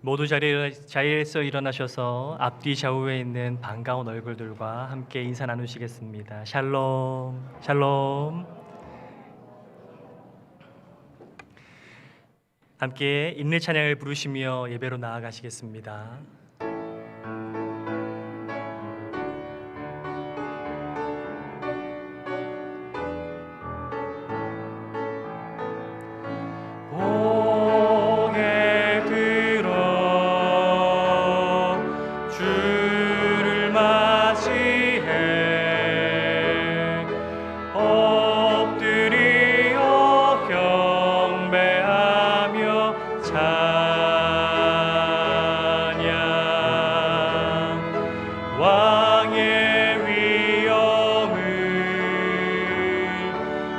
모두 자리에서 일어나셔서 앞뒤 좌우에 있는 반가운 얼굴들과 함께 인사 나누시겠습니다. 샬롬, 샬롬. 함께 인내 찬양을 부르시며 예배로 나아가시겠습니다.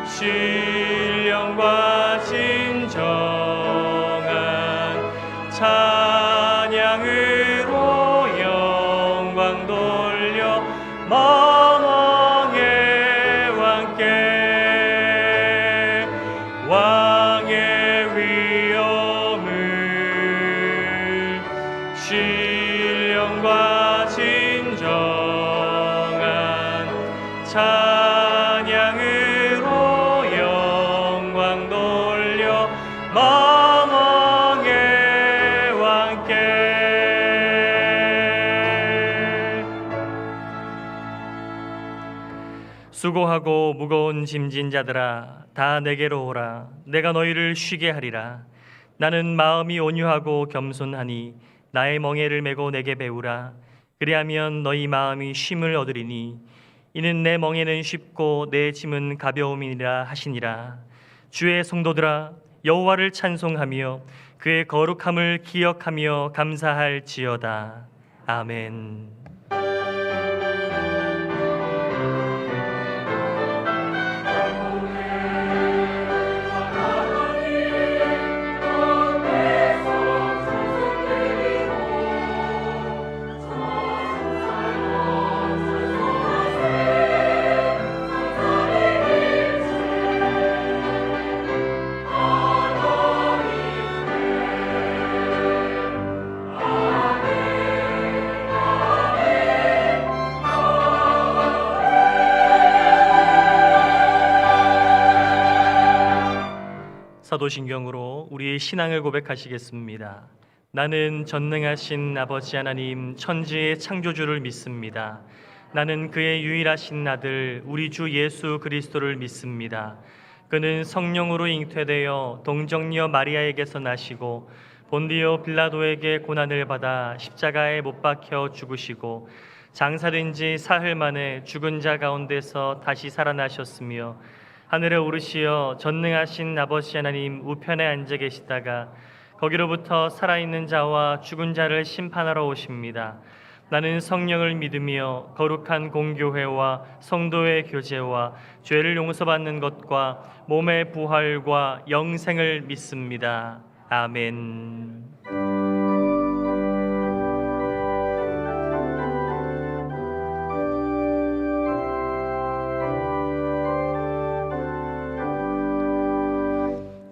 신령과 진정한 찬양으로 영광 돌려 만왕의 왕께 왕의 위엄을 신령과 진정한 찬양으로 영광 돌려 만왕의 왕께. 수고하고 무거운 짐진 자들아 다 내게로 오라. 내가 너희를 쉬게 하리라. 나는 마음이 온유하고 겸손하니 나의 멍에를 메고 내게 배우라. 그리하면 너희 마음이 쉼을 얻으리니 이는 내 멍에는 쉽고 내 짐은 가벼움이니라 하시니라. 주의 성도들아 여호와를 찬송하며 그의 거룩함을 기억하며 감사할지어다. 아멘. 사도신경으로 우리의 신앙을 고백하시겠습니다. 나는 전능하신 아버지 하나님 천지의 창조주를 믿습니다. 나는 그의 유일하신 아들 우리 주 예수 그리스도를 믿습니다. 그는 성령으로 잉태되어 동정녀 마리아에게서 나시고 본디오 빌라도에게 고난을 받아 십자가에 못 박혀 죽으시고 장사된 지 사흘 만에 죽은 자 가운데서 다시 살아나셨으며 하늘에 오르시어 전능하신 아버지 하나님 우편에 앉아 계시다가 거기로부터 살아있는 자와 죽은 자를 심판하러 오십니다. 나는 성령을 믿으며 거룩한 공교회와 성도의 교제와 죄를 용서받는 것과 몸의 부활과 영생을 믿습니다. 아멘.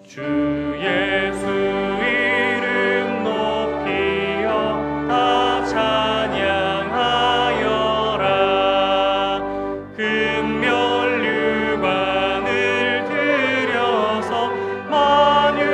주 예수 이름 높이어 다 찬양하여라. 금면류관을 들여서 만유의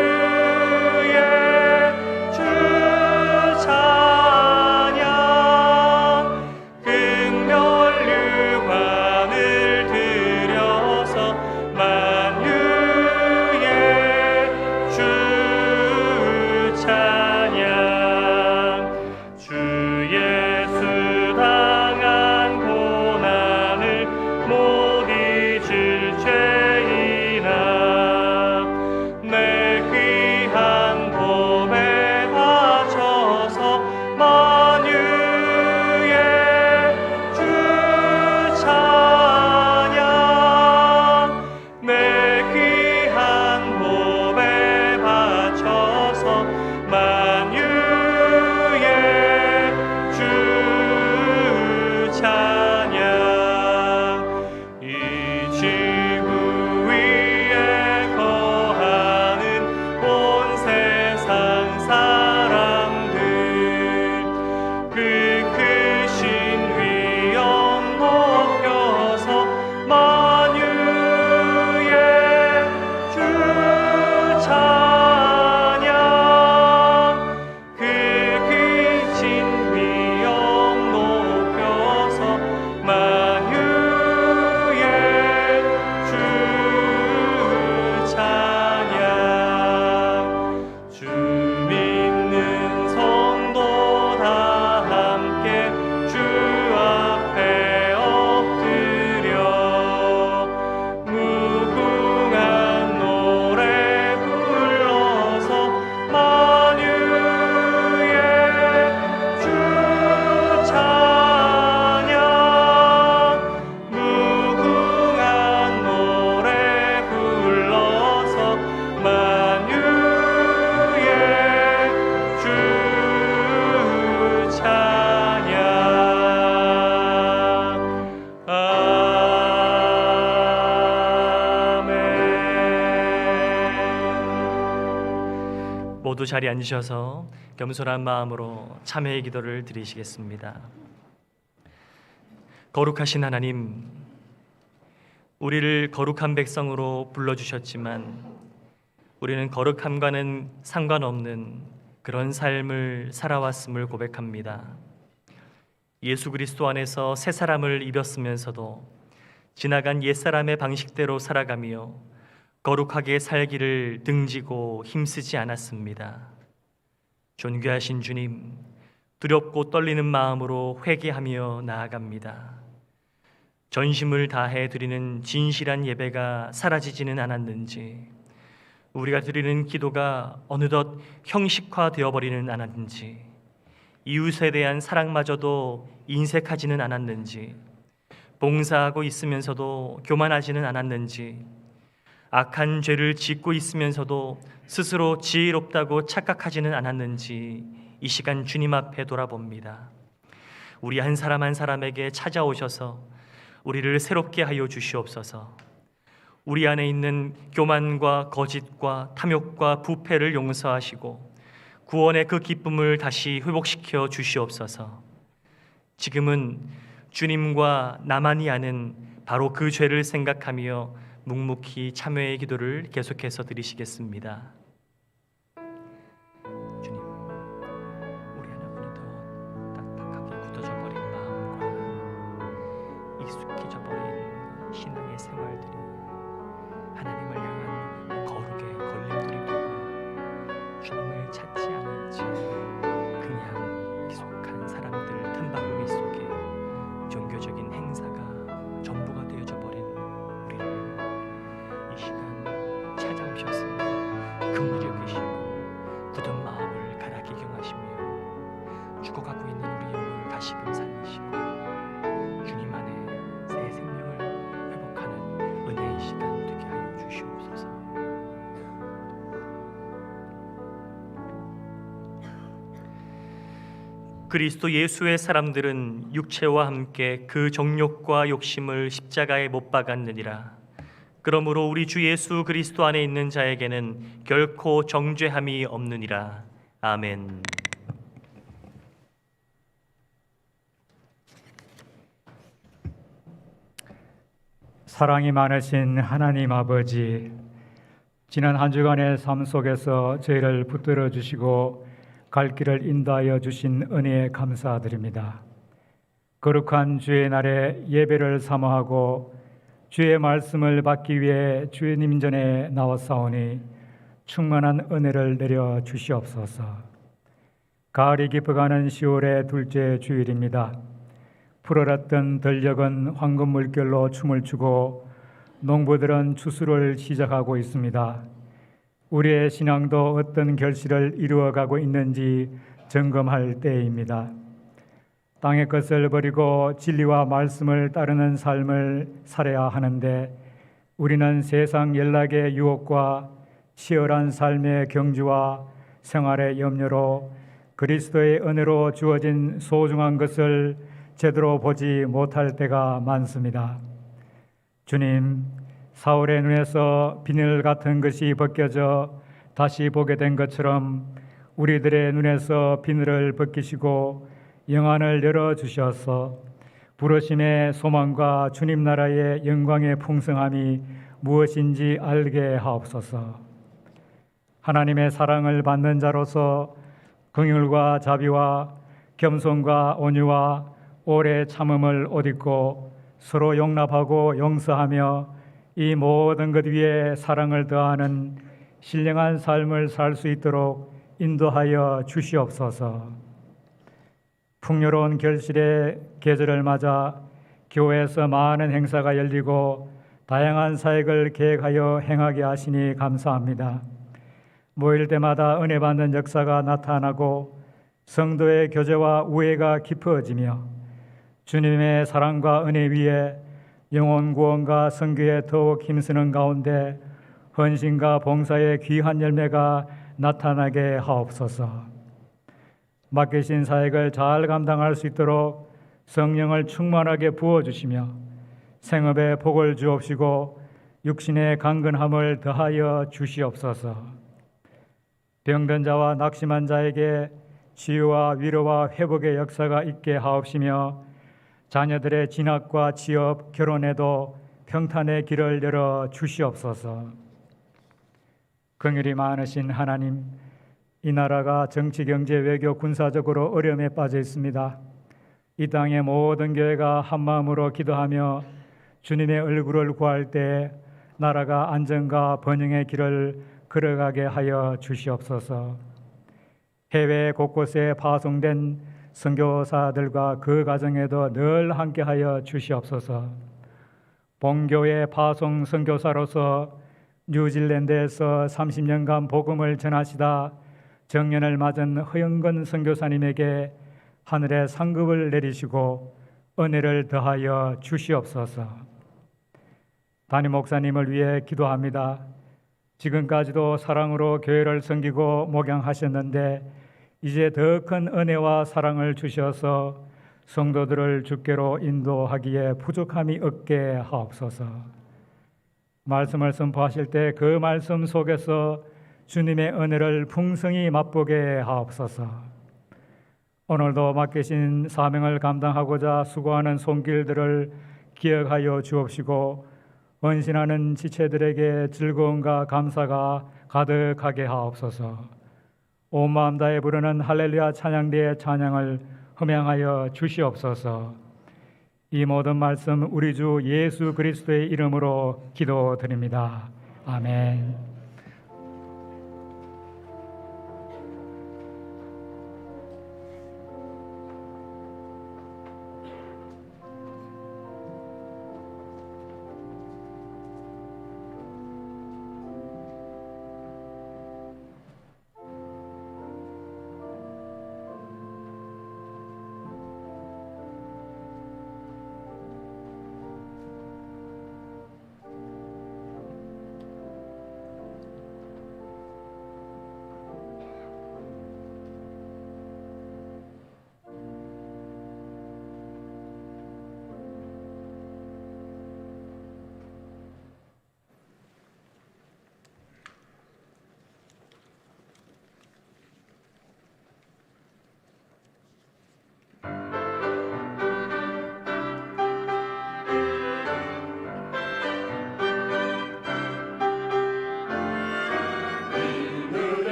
모두 자리에 앉으셔서 겸손한 마음으로 참회의 기도를 드리시겠습니다. 거룩하신 하나님, 우리를 거룩한 백성으로 불러주셨지만 우리는 거룩함과는 상관없는 그런 삶을 살아왔음을 고백합니다. 예수 그리스도 안에서 새 사람을 입었으면서도 지나간 옛사람의 방식대로 살아가며 거룩하게 살기를 등지고 힘쓰지 않았습니다. 존귀하신 주님, 두렵고 떨리는 마음으로 회개하며 나아갑니다. 전심을 다해 드리는 진실한 예배가 사라지지는 않았는지, 우리가 드리는 기도가 어느덧 형식화되어버리는 않았는지, 이웃에 대한 사랑마저도 인색하지는 않았는지, 봉사하고 있으면서도 교만하지는 않았는지, 악한 죄를 짓고 있으면서도 스스로 지혜롭다고 착각하지는 않았는지 이 시간 주님 앞에 돌아봅니다. 우리 한 사람 한 사람에게 찾아오셔서 우리를 새롭게 하여 주시옵소서. 우리 안에 있는 교만과 거짓과 탐욕과 부패를 용서하시고 구원의 그 기쁨을 다시 회복시켜 주시옵소서. 지금은 주님과 나만이 아는 바로 그 죄를 생각하며 묵묵히 참회의 기도를 계속해서 드리시겠습니다. 주님, 우리 안에 어느덧 딱딱하게 굳어져 버린 마음과 익숙해져 버린 신앙의 생활들이 하나님을 향한 거룩의 걸림돌이 되고 주님을 찾지 않을지 그냥 익숙한 사람들 틈바구니 속에 종교적인 행사가 전부가 되어져 버린 우리를 이 시간 찾아오셔서 긍휼히 여기시고 굳은 마음을 갈아 기경하시며 죽어가고 있는 우리 영을 다시금 살리시고 주님 안에 새 생명을 회복하는 은혜의 시간 되게 하여 주시옵소서. 그리스도 예수의 사람들은 육체와 함께 그 정욕과 욕심을 십자가에 못 박았느니라. 그러므로 우리 주 예수 그리스도 안에 있는 자에게는 결코 정죄함이 없느니라. 아멘. 사랑이 많으신 하나님 아버지, 지난 한 주간의 삶 속에서 저희를 붙들어 주시고 갈 길을 인도하여 주신 은혜에 감사드립니다. 거룩한 주의 날에 예배를 사모하고 주의 말씀을 받기 위해 주님 전에 나왔사오니 충만한 은혜를 내려 주시옵소서. 가을이 깊어가는 10월의 둘째 주일입니다. 푸르렀던 들녘은 황금 물결로 춤을 추고 농부들은 추수를 시작하고 있습니다. 우리의 신앙도 어떤 결실을 이루어가고 있는지 점검할 때입니다. 땅의 것을 버리고 진리와 말씀을 따르는 삶을 살아야 하는데 우리는 세상 연락의 유혹과 치열한 삶의 경주와 생활의 염려로 그리스도의 은혜로 주어진 소중한 것을 제대로 보지 못할 때가 많습니다. 주님, 사울의 눈에서 비늘 같은 것이 벗겨져 다시 보게 된 것처럼 우리들의 눈에서 비늘을 벗기시고 영안을 열어주셔서 부르심의 소망과 주님 나라의 영광의 풍성함이 무엇인지 알게 하옵소서. 하나님의 사랑을 받는 자로서 긍휼과 자비와 겸손과 온유와 오래 참음을 옷 입고 서로 용납하고 용서하며 이 모든 것 위에 사랑을 더하는 신령한 삶을 살 수 있도록 인도하여 주시옵소서. 풍요로운 결실의 계절을 맞아 교회에서 많은 행사가 열리고 다양한 사역을 계획하여 행하게 하시니 감사합니다. 모일 때마다 은혜 받는 역사가 나타나고 성도의 교제와 우애가 깊어지며 주님의 사랑과 은혜 위에 영혼 구원과 선교에 더욱 힘쓰는 가운데 헌신과 봉사의 귀한 열매가 나타나게 하옵소서. 맡기신 사역을 잘 감당할 수 있도록 성령을 충만하게 부어주시며 생업에 복을 주옵시고 육신의 강건함을 더하여 주시옵소서. 병든 자와 낙심한 자에게 치유와 위로와 회복의 역사가 있게 하옵시며 자녀들의 진학과 취업, 결혼에도 평탄의 길을 열어 주시옵소서. 긍휼이 많으신 하나님, 이 나라가 정치, 경제, 외교, 군사적으로 어려움에 빠져 있습니다. 이 땅의 모든 교회가 한마음으로 기도하며 주님의 얼굴을 구할 때 나라가 안정과 번영의 길을 걸어가게 하여 주시옵소서. 해외 곳곳에 파송된 선교사들과 그 가정에도 늘 함께하여 주시옵소서. 본교회 파송 선교사로서 뉴질랜드에서 30년간 복음을 전하시다 정년을 맞은 허영건 선교사님에게 하늘의 상급을 내리시고 은혜를 더하여 주시옵소서. 담임 목사님을 위해 기도합니다. 지금까지도 사랑으로 교회를 섬기고 목양하셨는데 이제 더 큰 은혜와 사랑을 주셔서 성도들을 주께로 인도하기에 부족함이 없게 하옵소서. 말씀을 선포하실 때 그 말씀 속에서 주님의 은혜를 풍성히 맛보게 하옵소서. 오늘도 맡기신 사명을 감당하고자 수고하는 손길들을 기억하여 주옵시고 헌신하는 지체들에게 즐거움과 감사가 가득하게 하옵소서. 온 마음 다해 부르는 할렐루야 찬양대의 찬양을 흠양하여 주시옵소서. 이 모든 말씀 우리 주 예수 그리스도의 이름으로 기도드립니다. 아멘.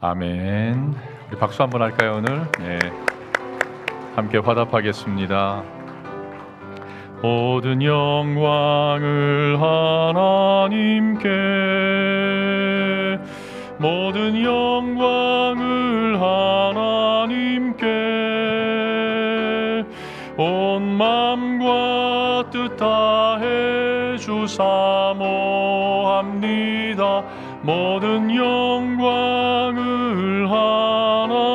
아멘. 우리 박수 한번 할까요 오늘? 네. 함께 화답하겠습니다. 모든 영광을 하나님께, 모든 영광을 하나님께, 온 마음과 뜻 다해 주사모합니다. 모든 영광을 하나님께.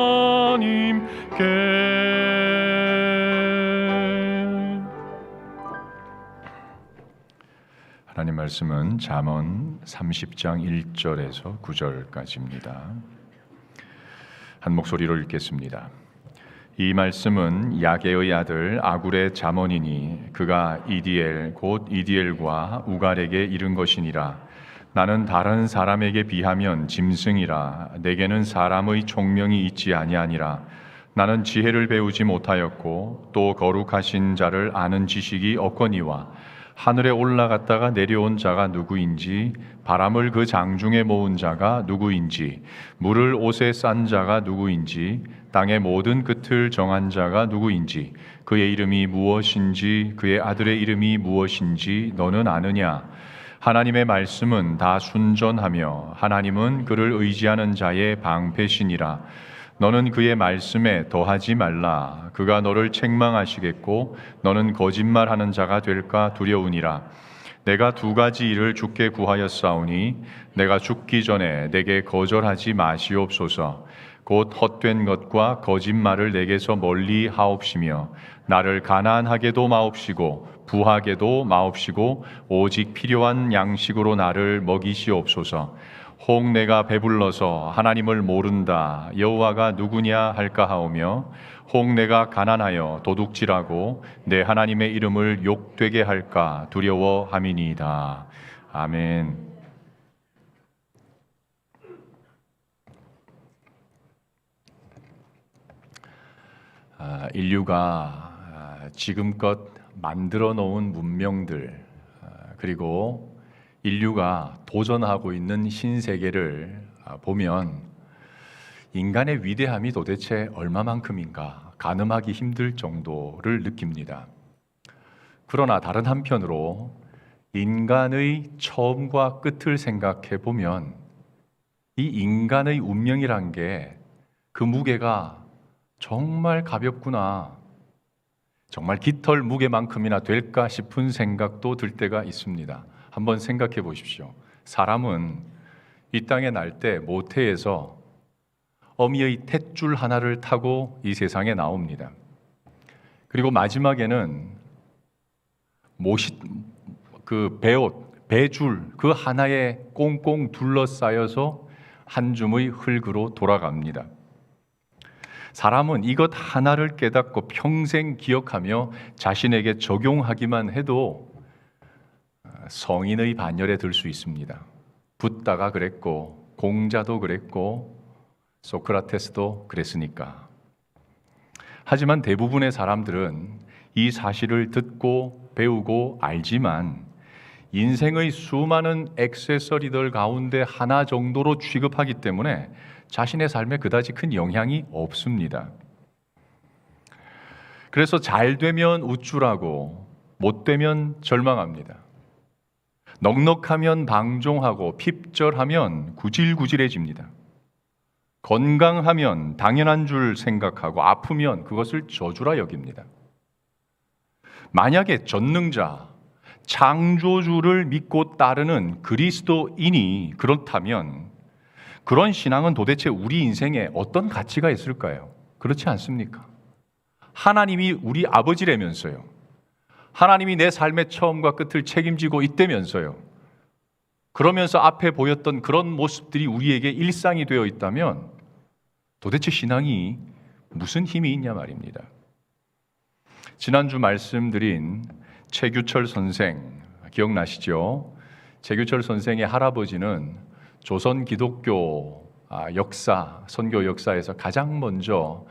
하나님 말씀은 잠언 30장 1절에서 9절까지입니다. 한 목소리로 읽겠습니다. 이 말씀은 야게의 아들 아굴의 잠언이니 그가 이디엘 곧 이디엘과 우갈에게 이른 것이니라. 나는 다른 사람에게 비하면 짐승이라. 내게는 사람의 총명이 있지 아니하니라. 나는 지혜를 배우지 못하였고 또 거룩하신 자를 아는 지식이 없거니와 하늘에 올라갔다가 내려온 자가 누구인지, 바람을 그 장중에 모은 자가 누구인지, 물을 옷에 싼 자가 누구인지, 땅의 모든 끝을 정한 자가 누구인지, 그의 이름이 무엇인지, 그의 아들의 이름이 무엇인지 너는 아느냐? 하나님의 말씀은 다 순전하며 하나님은 그를 의지하는 자의 방패시니라. 너는 그의 말씀에 더하지 말라. 그가 너를 책망하시겠고 너는 거짓말하는 자가 될까 두려우니라. 내가 두 가지 일을 주께 구하였사오니 내가 죽기 전에 내게 거절하지 마시옵소서. 곧 헛된 것과 거짓말을 내게서 멀리 하옵시며 나를 가난하게도 마옵시고 부하게도 마옵시고 오직 필요한 양식으로 나를 먹이시옵소서. 혹 내가 배불러서 하나님을 모른다 여호와가 누구냐 할까 하오며 혹 내가 가난하여 도둑질하고 내 하나님의 이름을 욕되게 할까 두려워함이니이다. 아멘. 인류가 지금껏 만들어 놓은 문명들 그리고 인류가 도전하고 있는 신세계를 보면 인간의 위대함이 도대체 얼마만큼인가 가늠하기 힘들 정도를 느낍니다. 그러나 다른 한편으로 인간의 처음과 끝을 생각해 보면 이 인간의 운명이란 게 그 무게가 정말 가볍구나, 정말 깃털 무게만큼이나 될까 싶은 생각도 들 때가 있습니다. 한번 생각해 보십시오. 사람은 이 땅에 날 때 모태에서 어미의 탯줄 하나를 타고 이 세상에 나옵니다. 그리고 마지막에는 배옷, 배줄 그 하나에 꽁꽁 둘러싸여서 한 줌의 흙으로 돌아갑니다. 사람은 이것 하나를 깨닫고 평생 기억하며 자신에게 적용하기만 해도 성인의 반열에 들 수 있습니다. 붓다가 그랬고 공자도 그랬고 소크라테스도 그랬으니까. 하지만 대부분의 사람들은 이 사실을 듣고 배우고 알지만 인생의 수많은 액세서리들 가운데 하나 정도로 취급하기 때문에 자신의 삶에 그다지 큰 영향이 없습니다. 그래서 잘 되면 우쭐하고 못 되면 절망합니다. 넉넉하면 방종하고 핍절하면 구질구질해집니다. 건강하면 당연한 줄 생각하고 아프면 그것을 저주라 여깁니다. 만약에 전능자, 창조주를 믿고 따르는 그리스도인이 그렇다면 그런 신앙은 도대체 우리 인생에 어떤 가치가 있을까요? 그렇지 않습니까? 하나님이 우리 아버지라면서요. 하나님이 내 삶의 처음과 끝을 책임지고 있다면서요. 그러면서 앞에 보였던 그런 모습들이 우리에게 일상이 되어 있다면 도대체 신앙이 무슨 힘이 있냐 말입니다. 지난주 말씀드린 최규철 선생 기억나시죠? 최규철 선생의 할아버지는 조선 기독교 선교 역사에서 가장 먼저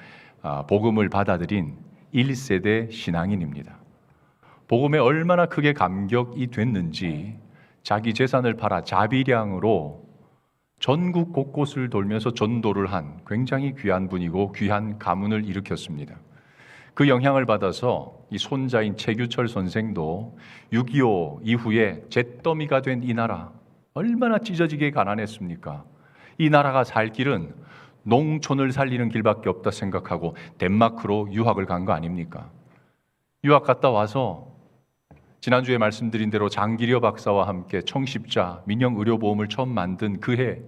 복음을 받아들인 1세대 신앙인입니다. 복음에 얼마나 크게 감격이 됐는지 자기 재산을 팔아 자비량으로 전국 곳곳을 돌면서 전도를 한 굉장히 귀한 분이고 귀한 가문을 일으켰습니다. 그 영향을 받아서 이 손자인 최규철 선생도 6.25 이후에 잿더미가 된 이 나라, 얼마나 찢어지게 가난했습니까? 이 나라가 살 길은 농촌을 살리는 길밖에 없다 생각하고 덴마크로 유학을 간 거 아닙니까? 유학 갔다 와서 지난주에 말씀드린 대로 장기려 박사와 함께 청십자 민영의료보험을 처음 만든 그해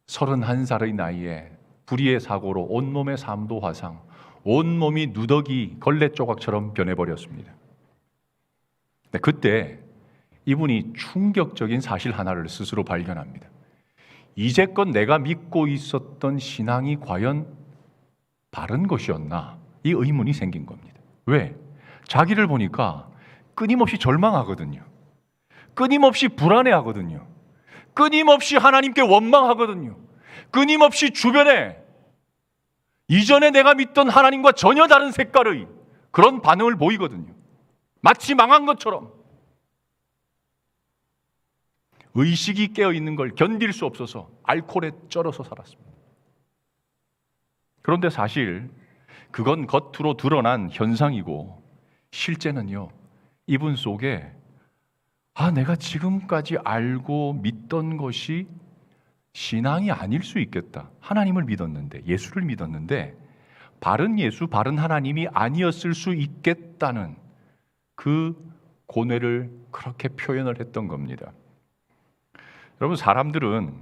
31살의 나이에 불의의 사고로 온몸에 3도 화상, 온몸이 누더기 걸레 조각처럼 변해버렸습니다. 그때 이분이 충격적인 사실 하나를 스스로 발견합니다. 이제껏 내가 믿고 있었던 신앙이 과연 바른 것이었나? 이 의문이 생긴 겁니다. 왜? 자기를 보니까 끊임없이 절망하거든요. 끊임없이 불안해하거든요. 끊임없이 하나님께 원망하거든요. 끊임없이 주변에 이전에 내가 믿던 하나님과 전혀 다른 색깔의 그런 반응을 보이거든요. 마치 망한 것처럼. 의식이 깨어있는 걸 견딜 수 없어서 알코올에 쩔어서 살았습니다. 그런데 사실 그건 겉으로 드러난 현상이고 실제는요, 이분 속에 내가 지금까지 알고 믿던 것이 신앙이 아닐 수 있겠다. 하나님을 믿었는데, 예수를 믿었는데 바른 예수, 바른 하나님이 아니었을 수 있겠다는 그 고뇌를 그렇게 표현을 했던 겁니다. 여러분, 사람들은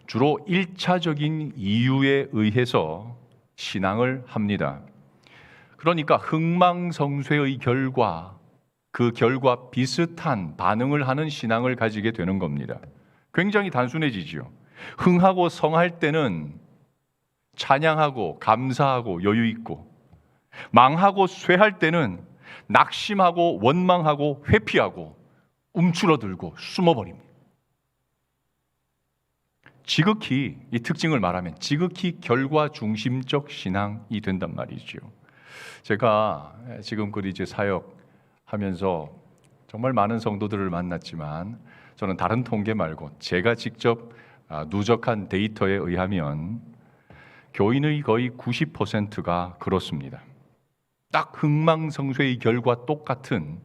주로 1차적인 이유에 의해서 신앙을 합니다. 그러니까 흥망성쇠의 결과, 그 결과 비슷한 반응을 하는 신앙을 가지게 되는 겁니다. 굉장히 단순해지죠. 흥하고 성할 때는 찬양하고 감사하고 여유 있고, 망하고 쇠할 때는 낙심하고 원망하고 회피하고 움츠러들고 숨어버립니다. 지극히, 이 특징을 말하면 지극히 결과 중심적 신앙이 된단 말이죠. 제가 지금까지 이제 사역하면서 정말 많은 성도들을 만났지만, 저는 다른 통계 말고 제가 직접 누적한 데이터에 의하면 교인의 거의 90%가 그렇습니다. 딱 흥망성쇠의 결과 똑같은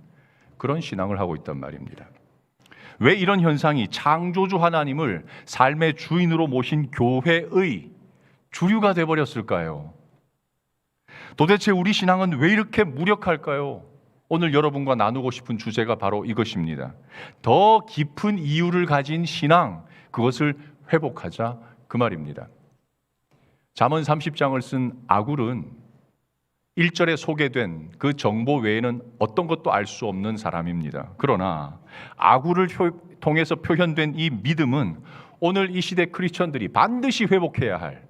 그런 신앙을 하고 있단 말입니다. 왜 이런 현상이 창조주 하나님을 삶의 주인으로 모신 교회의 주류가 되어버렸을까요? 도대체 우리 신앙은 왜 이렇게 무력할까요? 오늘 여러분과 나누고 싶은 주제가 바로 이것입니다. 더 깊은 이유를 가진 신앙, 그것을 회복하자, 그 말입니다. 잠언 30장을 쓴 아굴은 1절에 소개된 그 정보 외에는 어떤 것도 알 수 없는 사람입니다. 그러나 아굴을 통해서 표현된 이 믿음은 오늘 이 시대 크리스천들이 반드시 회복해야 할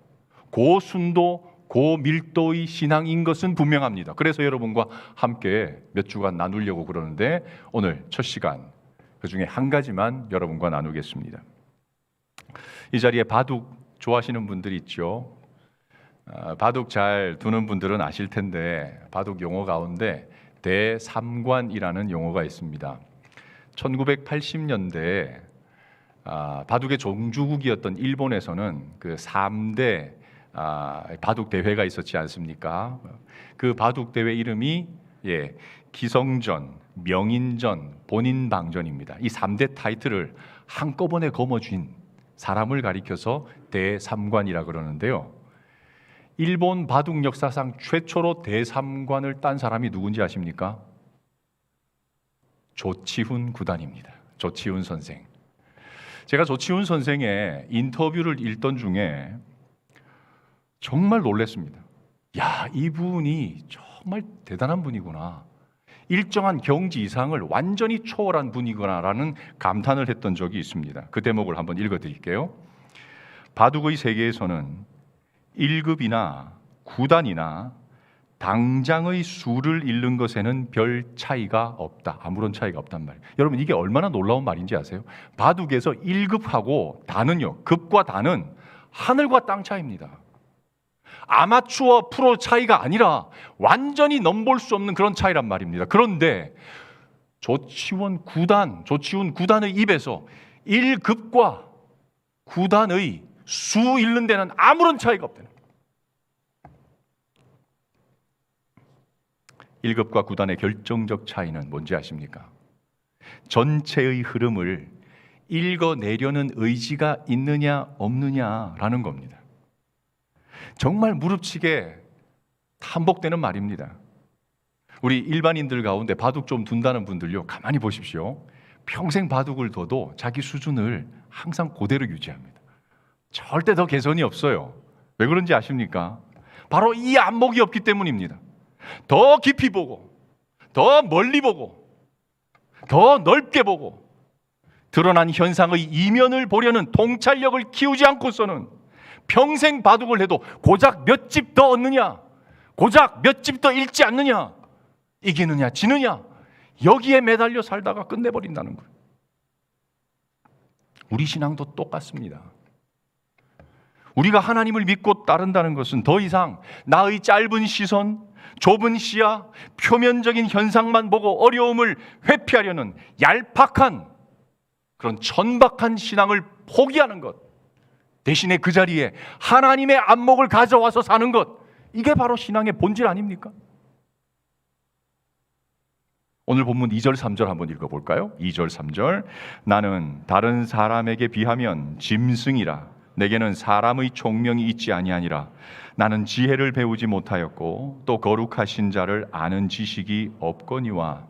고순도 고밀도의 신앙인 것은 분명합니다. 그래서 여러분과 함께 몇 주간 나누려고 그러는데, 오늘 첫 시간 그 중에 한 가지만 여러분과 나누겠습니다. 이 자리에 바둑 좋아하시는 분들이 있죠. 바둑 잘 두는 분들은 아실 텐데, 바둑 용어 가운데 대삼관이라는 용어가 있습니다. 1980년대에 바둑의 종주국이었던 일본에서는 그 3대 바둑 대회가 있었지 않습니까? 그 바둑 대회 이름이 기성전, 명인전, 본인방전입니다. 이 3대 타이틀을 한꺼번에 거머쥔 사람을 가리켜서 대삼관이라 그러는데요. 일본 바둑 역사상 최초로 대삼관을 딴 사람이 누군지 아십니까? 조치훈 구단입니다. 조치훈 선생. 제가 조치훈 선생의 인터뷰를 읽던 중에 정말 놀랐습니다. 야, 이분이 정말 대단한 분이구나. 일정한 경지 이상을 완전히 초월한 분이구나라는 감탄을 했던 적이 있습니다. 그 대목을 한번 읽어드릴게요. 바둑의 세계에서는 1급이나 9단이나 당장의 수를 잃는 것에는 별 차이가 없다. 아무런 차이가 없단 말이에요. 여러분, 이게 얼마나 놀라운 말인지 아세요? 바둑에서 1급하고 다는요, 급과 다는 하늘과 땅 차이입니다. 아마추어 프로 차이가 아니라 완전히 넘볼 수 없는 그런 차이란 말입니다. 그런데 조치훈 구단의 입에서 1급과 구단의 수 잃는 데는 아무런 차이가 없다는 거예요. 1급과 구단의 결정적 차이는 뭔지 아십니까? 전체의 흐름을 읽어내려는 의지가 있느냐 없느냐라는 겁니다. 정말 무릎치게 반복되는 말입니다. 우리 일반인들 가운데 바둑 좀 둔다는 분들요, 가만히 보십시오. 평생 바둑을 둬도 자기 수준을 항상 그대로 유지합니다. 절대 더 개선이 없어요. 왜 그런지 아십니까? 바로 이 안목이 없기 때문입니다. 더 깊이 보고, 더 멀리 보고, 더 넓게 보고, 드러난 현상의 이면을 보려는 통찰력을 키우지 않고서는 평생 바둑을 해도 고작 몇 집 더 얻느냐, 고작 몇 집 더 잃지 않느냐, 이기느냐 지느냐, 여기에 매달려 살다가 끝내버린다는 거예요. 우리 신앙도 똑같습니다. 우리가 하나님을 믿고 따른다는 것은 더 이상 나의 짧은 시선, 좁은 시야, 표면적인 현상만 보고 어려움을 회피하려는 얄팍한 그런 천박한 신앙을 포기하는 것, 대신에 그 자리에 하나님의 안목을 가져와서 사는 것, 이게 바로 신앙의 본질 아닙니까? 오늘 본문 2절 3절 한번 읽어볼까요? 2절 3절. 나는 다른 사람에게 비하면 짐승이라. 내게는 사람의 총명이 있지 아니하니라. 나는 지혜를 배우지 못하였고 또 거룩하신 자를 아는 지식이 없거니와.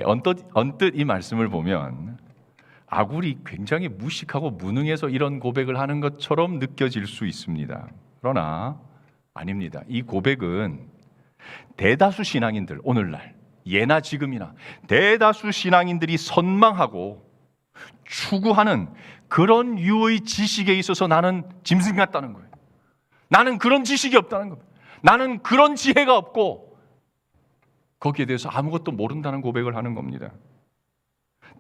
언뜻 이 말씀을 보면 아굴이 굉장히 무식하고 무능해서 이런 고백을 하는 것처럼 느껴질 수 있습니다. 그러나 아닙니다. 이 고백은 대다수 신앙인들, 오늘날 예나 지금이나 대다수 신앙인들이 선망하고 추구하는 그런 유의 지식에 있어서 나는 짐승 같다는 거예요. 나는 그런 지식이 없다는 겁니다. 나는 그런 지혜가 없고 거기에 대해서 아무것도 모른다는 고백을 하는 겁니다.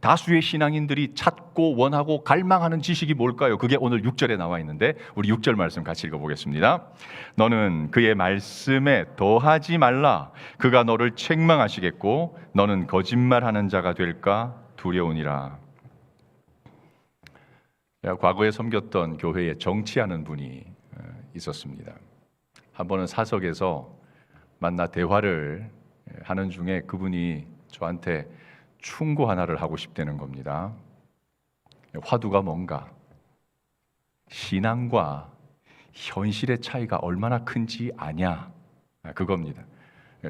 다수의 신앙인들이 찾고 원하고 갈망하는 지식이 뭘까요? 그게 오늘 6절에 나와 있는데 우리 6절 말씀 같이 읽어보겠습니다. 너는 그의 말씀에 더하지 말라. 그가 너를 책망하시겠고 너는 거짓말하는 자가 될까 두려우니라. 과거에 섬겼던 교회에 정치하는 분이 있었습니다. 한 번은 사석에서 만나 대화를 하는 중에 그분이 저한테 충고 하나를 하고 싶다는 겁니다. 화두가 뭔가? 신앙과 현실의 차이가 얼마나 큰지 아냐? 그겁니다.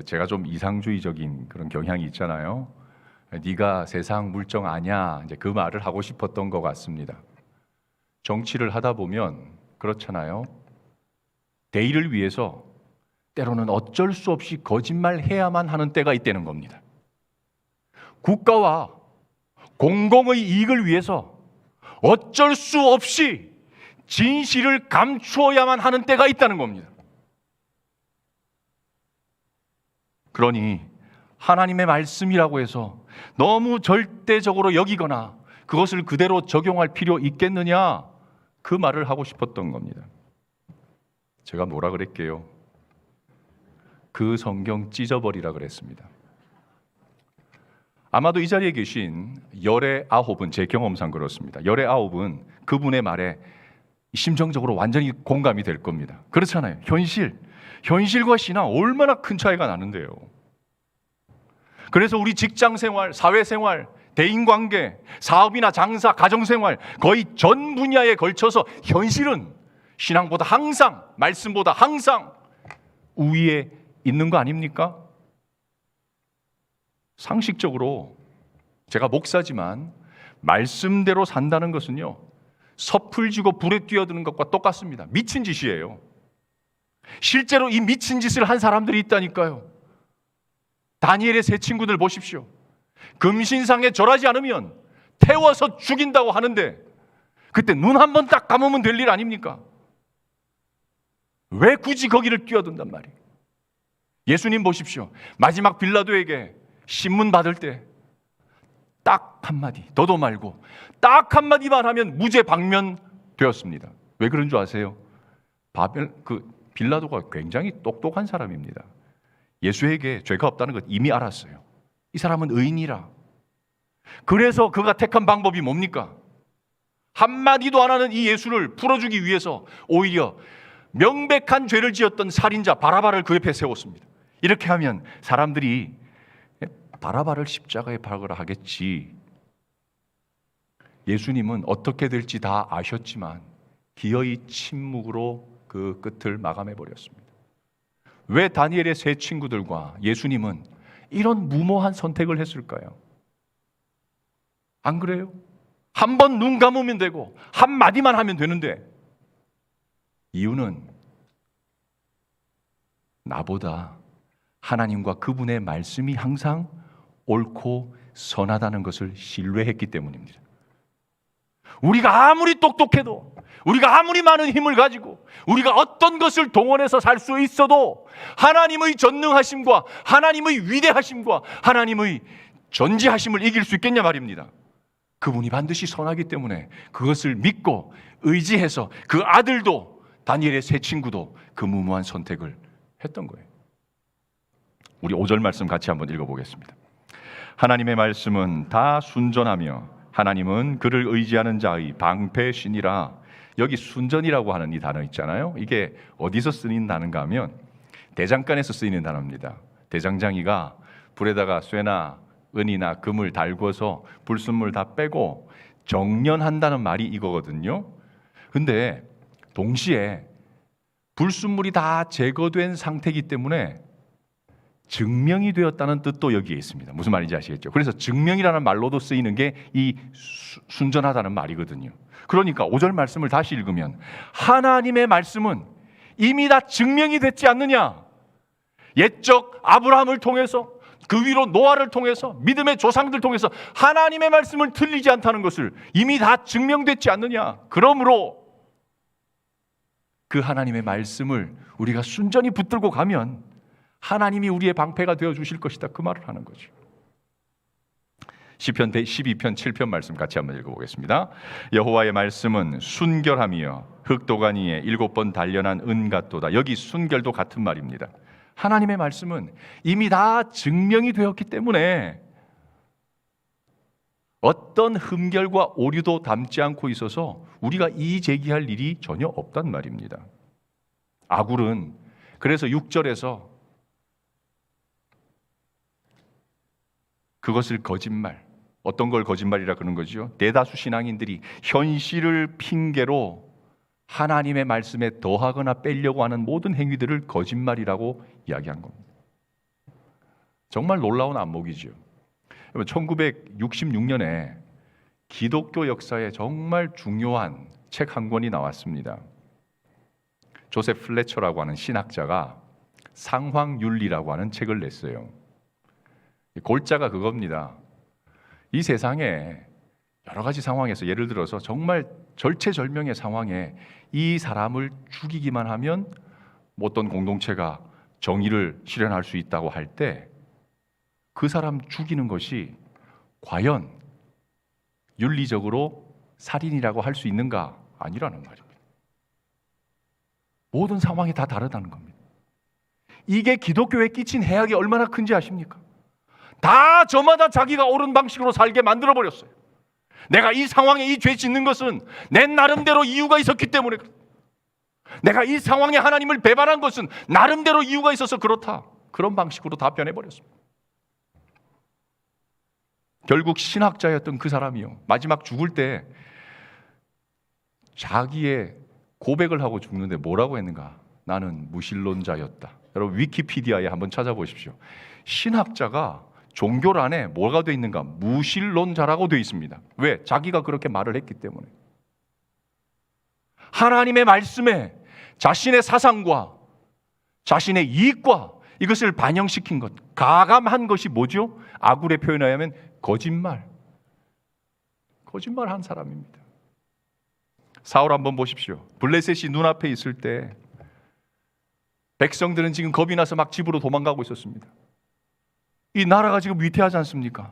제가 좀 이상주의적인 그런 경향이 있잖아요. 네가 세상 물정 아냐? 이제 그 말을 하고 싶었던 것 같습니다. 정치를 하다 보면 그렇잖아요. 대의를 위해서 때로는 어쩔 수 없이 거짓말해야만 하는 때가 있다는 겁니다. 국가와 공공의 이익을 위해서 어쩔 수 없이 진실을 감추어야만 하는 때가 있다는 겁니다. 그러니 하나님의 말씀이라고 해서 너무 절대적으로 여기거나 그것을 그대로 적용할 필요 있겠느냐? 그 말을 하고 싶었던 겁니다. 제가 뭐라 그랬게요? 그 성경 찢어버리라 그랬습니다. 아마도 이 자리에 계신 열의 9은 제 경험상 그렇습니다. 열의 9은 그분의 말에 심정적으로 완전히 공감이 될 겁니다. 그렇잖아요. 현실과 신앙 얼마나 큰 차이가 나는데요. 그래서 우리 직장생활, 사회생활, 대인관계, 사업이나 장사, 가정생활 거의 전 분야에 걸쳐서 현실은 신앙보다 항상, 말씀보다 항상 우위에 있는 거 아닙니까? 상식적으로 제가 목사지만 말씀대로 산다는 것은요, 섣을 쥐고 불에 뛰어드는 것과 똑같습니다. 미친 짓이에요. 실제로 이 미친 짓을 한 사람들이 있다니까요. 다니엘의 세 친구들 보십시오. 금신상에 절하지 않으면 태워서 죽인다고 하는데 그때 눈 한 번 딱 감으면 될 일 아닙니까? 왜 굳이 거기를 뛰어든단 말이에요? 예수님 보십시오. 마지막 빌라도에게 신문 받을 때 딱 한마디, 더도 말고 딱 한마디만 하면 무죄 방면되었습니다. 왜 그런 줄 아세요? 빌라도가 굉장히 똑똑한 사람입니다. 예수에게 죄가 없다는 것 이미 알았어요. 이 사람은 의인이라. 그래서 그가 택한 방법이 뭡니까? 한마디도 안 하는 이 예수를 풀어주기 위해서 오히려 명백한 죄를 지었던 살인자 바라바를 그 옆에 세웠습니다. 이렇게 하면 사람들이 바라바를 십자가에 박으라 하겠지. 예수님은 어떻게 될지 다 아셨지만 기어이 침묵으로 그 끝을 마감해 버렸습니다. 왜 다니엘의 세 친구들과 예수님은 이런 무모한 선택을 했을까요? 안 그래요? 한 번 눈 감으면 되고 한마디만 하면 되는데, 이유는 나보다 하나님과 그분의 말씀이 항상 옳고 선하다는 것을 신뢰했기 때문입니다. 우리가 아무리 똑똑해도, 우리가 아무리 많은 힘을 가지고, 우리가 어떤 것을 동원해서 살 수 있어도 하나님의 전능하심과 하나님의 위대하심과 하나님의 전지하심을 이길 수 있겠냐 말입니다. 그분이 반드시 선하기 때문에 그것을 믿고 의지해서 그 아들도, 다니엘의 세 친구도 그 무모한 선택을 했던 거예요. 우리 5절 말씀 같이 한번 읽어보겠습니다. 하나님의 말씀은 다 순전하며 하나님은 그를 의지하는 자의 방패시니라. 여기 순전이라고 하는 이 단어 있잖아요. 이게 어디서 쓰이는 단어인가 하면 대장간에서 쓰이는 단어입니다. 대장장이가 불에다가 쇠나 은이나 금을 달궈서 불순물 다 빼고 정련한다는 말이 이거거든요. 근데 동시에 불순물이 다 제거된 상태이기 때문에 증명이 되었다는 뜻도 여기에 있습니다. 무슨 말인지 아시겠죠? 그래서 증명이라는 말로도 쓰이는 게 이 순전하다는 말이거든요. 그러니까 5절 말씀을 다시 읽으면 하나님의 말씀은 이미 다 증명이 됐지 않느냐? 옛적 아브라함을 통해서, 그 위로 노아를 통해서, 믿음의 조상들 통해서 하나님의 말씀을 틀리지 않다는 것을 이미 다 증명됐지 않느냐? 그러므로 그 하나님의 말씀을 우리가 순전히 붙들고 가면 하나님이 우리의 방패가 되어 주실 것이다, 그 말을 하는 거죠. 시편 12편 7편 말씀 같이 한번 읽어보겠습니다. 여호와의 말씀은 순결하며 흑도간 위에 7번 단련한 은 같도다. 여기 순결도 같은 말입니다. 하나님의 말씀은 이미 다 증명이 되었기 때문에 어떤 흠결과 오류도 담지 않고 있어서 우리가 이의 제기할 일이 전혀 없단 말입니다. 아굴은 그래서 6절에서 그것을 거짓말, 어떤 걸 거짓말이라 그러는 거죠? 대다수 신앙인들이 현실을 핑계로 하나님의 말씀에 더하거나 빼려고 하는 모든 행위들을 거짓말이라고 이야기한 겁니다. 정말 놀라운 안목이죠. 1966년에 기독교 역사에 정말 중요한 책 한 권이 나왔습니다. 조셉 플래처라고 하는 신학자가 상황윤리라고 하는 책을 냈어요. 골자가 그겁니다. 이 세상에 여러 가지 상황에서, 예를 들어서 정말 절체절명의 상황에 이 사람을 죽이기만 하면 어떤 공동체가 정의를 실현할 수 있다고 할 때 그 사람 죽이는 것이 과연 윤리적으로 살인이라고 할 수 있는가? 아니라는 말입니다. 모든 상황이 다 다르다는 겁니다. 이게 기독교에 끼친 해악이 얼마나 큰지 아십니까? 다 저마다 자기가 옳은 방식으로 살게 만들어버렸어요. 내가 이 상황에 이 죄 짓는 것은 내 나름대로 이유가 있었기 때문에 그렇다. 내가 이 상황에 하나님을 배반한 것은 나름대로 이유가 있어서 그렇다. 그런 방식으로 다 변해버렸습니다. 결국 신학자였던 그 사람이요, 마지막 죽을 때 자기의 고백을 하고 죽는데 뭐라고 했는가? 나는 무신론자였다. 여러분 위키피디아에 한번 찾아보십시오. 신학자가 종교란에 뭐가 되어 있는가? 무신론자라고 되어 있습니다. 왜? 자기가 그렇게 말을 했기 때문에. 하나님의 말씀에 자신의 사상과 자신의 이익과 이것을 반영시킨 것, 가감한 것이 뭐죠? 아굴의 표현에 의하면 거짓말한 사람입니다. 사울 한번 보십시오. 블레셋이 눈앞에 있을 때 백성들은 지금 겁이 나서 막 집으로 도망가고 있었습니다. 이 나라가 지금 위태하지 않습니까?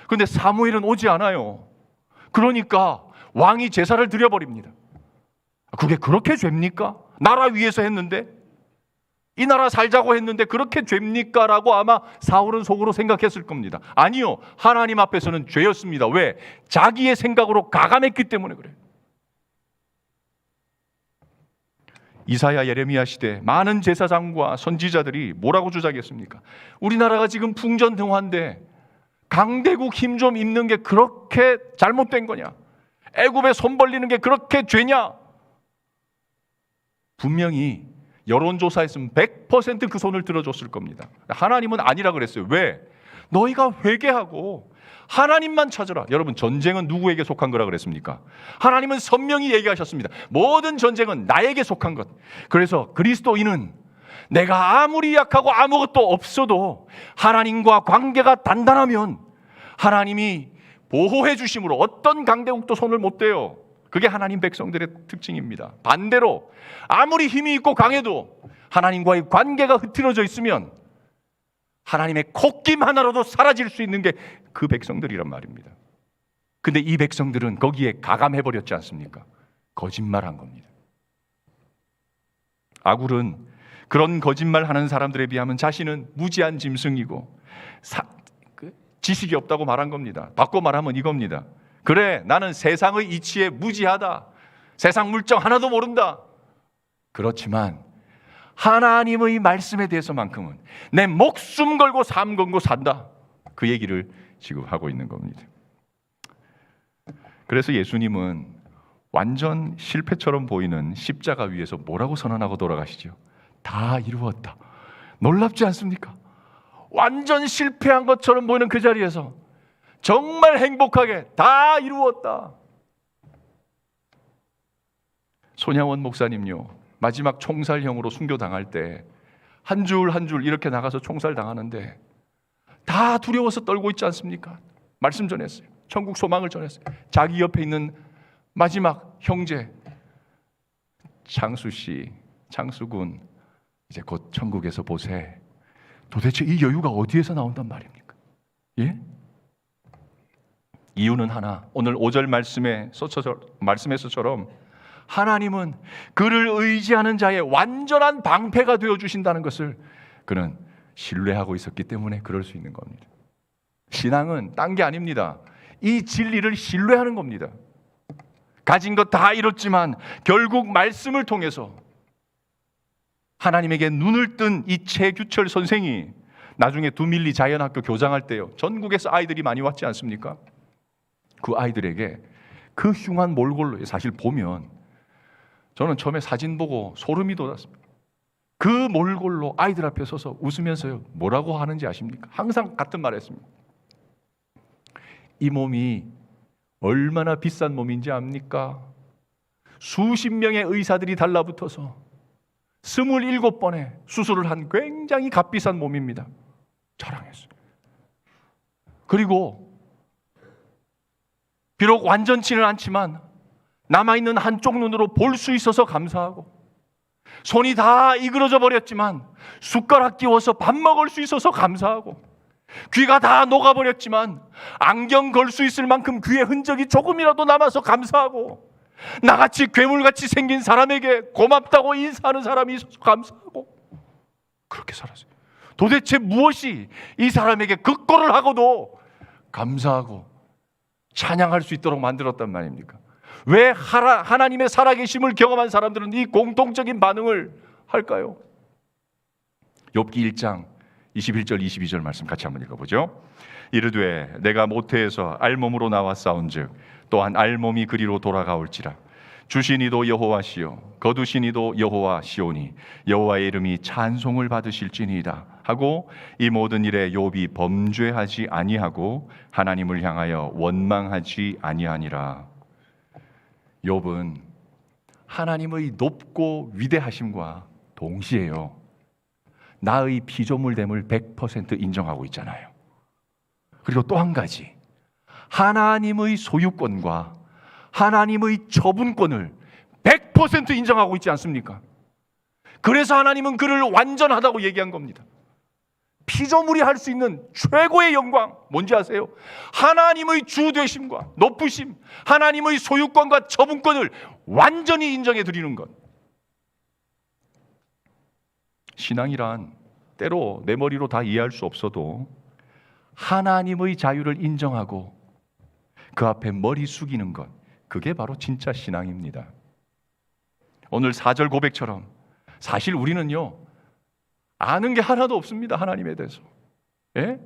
그런데 사무엘은 오지 않아요. 그러니까 왕이 제사를 드려버립니다. 그게 그렇게 죄입니까? 나라 위에서 했는데, 이 나라 살자고 했는데 그렇게 죄입니까? 라고 아마 사울은 속으로 생각했을 겁니다. 아니요, 하나님 앞에서는 죄였습니다. 왜? 자기의 생각으로 가감했기 때문에 그래요. 이사야, 예레미야 시대 많은 제사장과 선지자들이 뭐라고 주장했습니까? 우리나라가 지금 풍전등화인데 강대국 힘 좀 입는 게 그렇게 잘못된 거냐? 애굽에 손 벌리는 게 그렇게 죄냐? 분명히 여론조사했으면 100% 그 손을 들어줬을 겁니다. 하나님은 아니라 그랬어요. 왜? 너희가 회개하고 하나님만 찾으라. 여러분, 전쟁은 누구에게 속한 거라 그랬습니까? 하나님은 선명히 얘기하셨습니다. 모든 전쟁은 나에게 속한 것. 그래서 그리스도인은 내가 아무리 약하고 아무것도 없어도 하나님과 관계가 단단하면 하나님이 보호해 주심으로 어떤 강대국도 손을 못 대요. 그게 하나님 백성들의 특징입니다. 반대로 아무리 힘이 있고 강해도 하나님과의 관계가 흐트러져 있으면 하나님의 콧김 하나로도 사라질 수 있는 게 그 백성들이란 말입니다. 근데 이 백성들은 거기에 가감해버렸지 않습니까? 거짓말한 겁니다. 아굴은 그런 거짓말하는 사람들에 비하면 자신은 무지한 짐승이고 지식이 없다고 말한 겁니다. 바꿔 말하면 이겁니다. 그래, 나는 세상의 이치에 무지하다. 세상 물정 하나도 모른다. 그렇지만 하나님의 말씀에 대해서만큼은 내 목숨 걸고 삶 걸고 산다. 그 얘기를 지금 하고 있는 겁니다. 그래서 예수님은 완전 실패처럼 보이는 십자가 위에서 뭐라고 선언하고 돌아가시죠? 다 이루었다. 놀랍지 않습니까? 완전 실패한 것처럼 보이는 그 자리에서 정말 행복하게 다 이루었다. 손양원 목사님요, 마지막 총살형으로 순교당할 때 한 줄 한 줄 이렇게 나가서 총살당하는데 다 두려워서 떨고 있지 않습니까? 말씀 전했어요. 천국 소망을 전했어요. 자기 옆에 있는 마지막 형제 창수씨, 창수군, 이제 곧 천국에서 보세. 도대체 이 여유가 어디에서 나온단 말입니까? 예? 이유는 하나. 오늘 5절 말씀에서처럼 하나님은 그를 의지하는 자의 완전한 방패가 되어주신다는 것을 그는 신뢰하고 있었기 때문에 그럴 수 있는 겁니다. 신앙은 딴 게 아닙니다. 이 진리를 신뢰하는 겁니다. 가진 것 다 잃었지만 결국 말씀을 통해서 하나님에게 눈을 뜬 이 최규철 선생이 나중에 두밀리 자연학교 교장할 때요, 전국에서 아이들이 많이 왔지 않습니까? 그 아이들에게 그 흉한 몰골로, 사실 보면 저는 처음에 사진 보고 소름이 돋았습니다. 그 몰골로 아이들 앞에 서서 웃으면서요, 뭐라고 하는지 아십니까? 항상 같은 말 했습니다. 이 몸이 얼마나 비싼 몸인지 압니까? 수십 명의 의사들이 달라붙어서 27번의 수술을 한 굉장히 값비싼 몸입니다. 자랑했어요. 그리고 비록 완전치는 않지만 남아있는 한쪽 눈으로 볼 수 있어서 감사하고, 손이 다 이그러져 버렸지만 숟가락 끼워서 밥 먹을 수 있어서 감사하고, 귀가 다 녹아버렸지만 안경 걸 수 있을 만큼 귀의 흔적이 조금이라도 남아서 감사하고, 나같이 괴물같이 생긴 사람에게 고맙다고 인사하는 사람이 있어서 감사하고, 그렇게 살았어요. 도대체 무엇이 이 사람에게 극고를 하고도 감사하고 찬양할 수 있도록 만들었단 말입니까? 왜 하나님의 살아계심을 경험한 사람들은 이 공통적인 반응을 할까요? 욥기 1장 21절 22절 말씀 같이 한번 읽어보죠. 이르되 내가 모태에서 알몸으로 나와 싸운즉 또한 알몸이 그리로 돌아가올지라. 주시니도 여호와시요 거두시니도 여호와시오니 여호와의 이름이 찬송을 받으실지니이다 하고, 이 모든 일에 욥이 범죄하지 아니하고 하나님을 향하여 원망하지 아니하니라. 욥은 하나님의 높고 위대하심과 동시에요, 나의 피조물됨을 100% 인정하고 있잖아요. 그리고 또 한 가지, 하나님의 소유권과 하나님의 처분권을 100% 인정하고 있지 않습니까? 그래서 하나님은 그를 완전하다고 얘기한 겁니다. 피조물이 할 수 있는 최고의 영광 뭔지 아세요? 하나님의 주 되심과 높으심, 하나님의 소유권과 처분권을 완전히 인정해 드리는 것. 신앙이란 때로 내 머리로 다 이해할 수 없어도 하나님의 자유를 인정하고 그 앞에 머리 숙이는 것, 그게 바로 진짜 신앙입니다. 오늘 4절 고백처럼 사실 우리는요, 아는 게 하나도 없습니다. 하나님에 대해서. 예?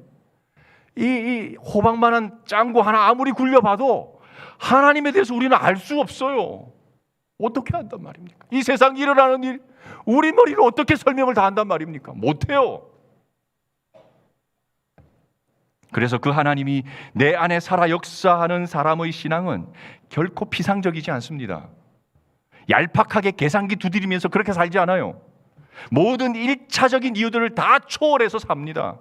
이 호박만한 짱구 하나 아무리 굴려봐도 하나님에 대해서 우리는 알 수 없어요. 어떻게 한단 말입니까? 이 세상 일어나는 일, 우리 머리로 어떻게 설명을 다 한단 말입니까? 못해요. 그래서 그 하나님이 내 안에 살아 역사하는 사람의 신앙은 결코 피상적이지 않습니다. 얄팍하게 계산기 두드리면서 그렇게 살지 않아요. 모든 1차적인 이유들을 다 초월해서 삽니다.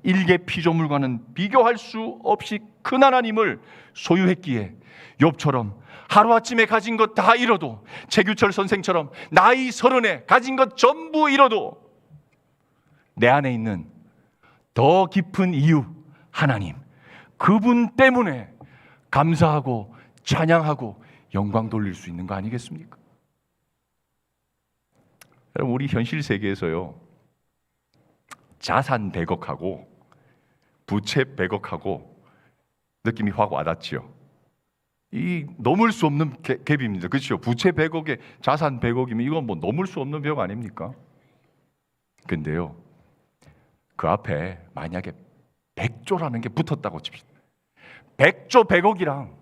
일개 피조물과는 비교할 수 없이 큰 하나님을 소유했기에 욥처럼 하루아침에 가진 것 다 잃어도, 최규철 선생처럼 나이 30에 가진 것 전부 잃어도 내 안에 있는 더 깊은 이유, 하나님, 그분 때문에 감사하고 찬양하고 영광 돌릴 수 있는 거 아니겠습니까? 여러분, 우리 현실 세계에서요, 자산 100억하고 부채 100억하고 느낌이 확 와닿지요. 이 넘을 수 없는 갭입니다. 그렇죠? 부채 100억에 자산 100억이면 이건 뭐 넘을 수 없는 벽 아닙니까? 근데요, 그 앞에 만약에 100조라는 게 붙었다고 칩시다. 100조 100억이랑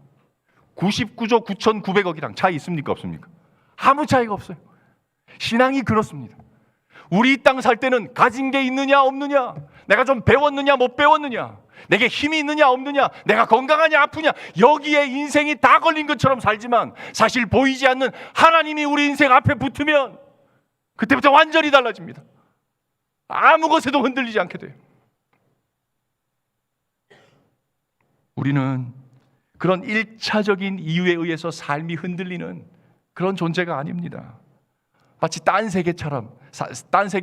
99조 9,900억이랑 차이 있습니까? 없습니까? 아무 차이가 없어요. 신앙이 그렇습니다. 우리 이 땅 살 때는 가진 게 있느냐 없느냐, 내가 좀 배웠느냐 못 배웠느냐, 내게 힘이 있느냐 없느냐, 내가 건강하냐 아프냐, 여기에 인생이 다 걸린 것처럼 살지만 사실 보이지 않는 하나님이 우리 인생 앞에 붙으면 그때부터 완전히 달라집니다. 아무 것에도 흔들리지 않게 돼요. 우리는 그런 1차적인 이유에 의해서 삶이 흔들리는 그런 존재가 아닙니다. 마치 딴 세계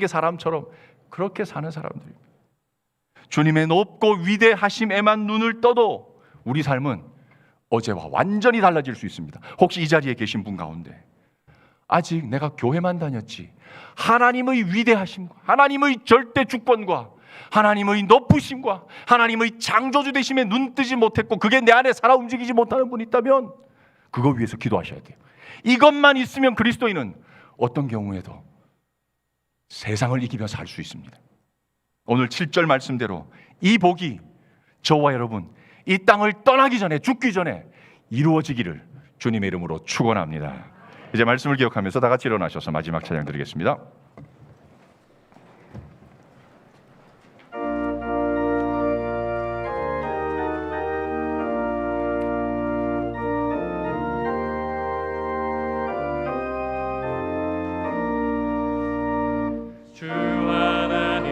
사람처럼 그렇게 사는 사람들입니다. 주님의 높고 위대하심에만 눈을 떠도 우리 삶은 어제와 완전히 달라질 수 있습니다. 혹시 이 자리에 계신 분 가운데 아직 내가 교회만 다녔지 하나님의 위대하심과 하나님의 절대 주권과 하나님의 높으심과 하나님의 창조주 되심에 눈 뜨지 못했고 그게 내 안에 살아 움직이지 못하는 분이 있다면 그거 위해서 기도하셔야 돼요. 이것만 있으면 그리스도인은 어떤 경우에도 세상을 이기며 살 수 있습니다. 오늘 7절 말씀대로 이 복이 저와 여러분 이 땅을 떠나기 전에, 죽기 전에 이루어지기를 주님의 이름으로 축원합니다. 이제 말씀을 기억하면서 다 같이 일어나셔서 마지막 찬양 드리겠습니다. 주 하나님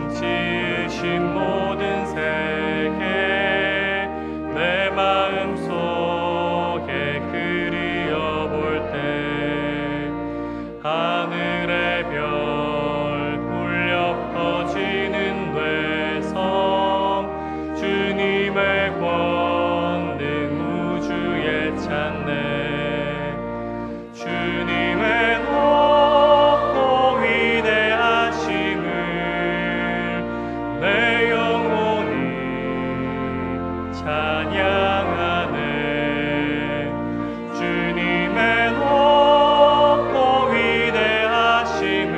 지으신 모든 세계 내 마음속에 그리어볼 때 하늘의 별 울려 퍼지는 외성 주님의 권능 우주에 찾네. 주님의 내 영혼이 찬양하네. 주님의 높고 위대하심을